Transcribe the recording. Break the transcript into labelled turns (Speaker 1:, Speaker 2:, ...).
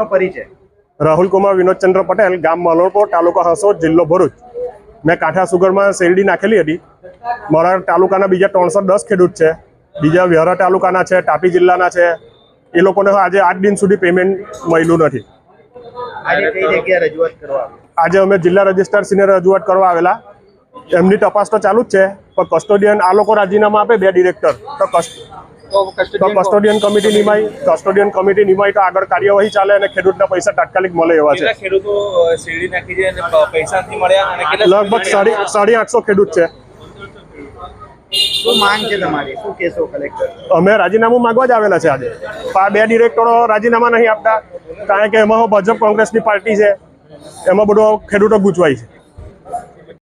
Speaker 1: परिचय
Speaker 2: राहुल कुमार विनोद चंद्र पटेल, गाम मलोरपोर, तालुका हसोद, जिल्लो भरूच। मैं कांठा सुगर में शेरडी नाखेली हती। मारा तालुकाना बीजा 310 खेडूत छे, बीजा व्यारा तालुकाना छे, तापी जिल्लाना छे। ए लोकोने आज 8 दिन सुधी पेमेंट मळ्युं नथी।
Speaker 1: आज कई जग्याए रजूआत करवा आव्या?
Speaker 2: आज अमे जिल्ला रजिस्ट्रार श्रीने रजूआत करवा आवेला। एमनी तपास तो चालू ज छे, पण कस्टोडियन आ लोको राजीनामा आपे, 2 डिरेक्टर तो कस्टोडियन कमिटी निमाई तो आगळ कार्यवाही चाले અને ખેડૂતના પૈસા તાત્કાલિક મળે એવા છે।
Speaker 3: કેટલા ખેડૂતો શેરડી નાખી છે અને પૈસા નથી મળ્યા અને કેટલા
Speaker 2: લગભગ 850 ખેડૂત છે।
Speaker 1: શું માંગ છે તમારી? શું કેસો કલેક્ટર?
Speaker 2: અમે રાજીનામું માંગવા જ આવેલા છે આજે। આ 2 ડિરેક્ટરો રાજીનામા નહીં આપતા, કારણ કે એમાં ભાજપ કોંગ્રેસની પાર્ટી છે, એમાં બધો ખેડૂતો ગૂંચવાય છે।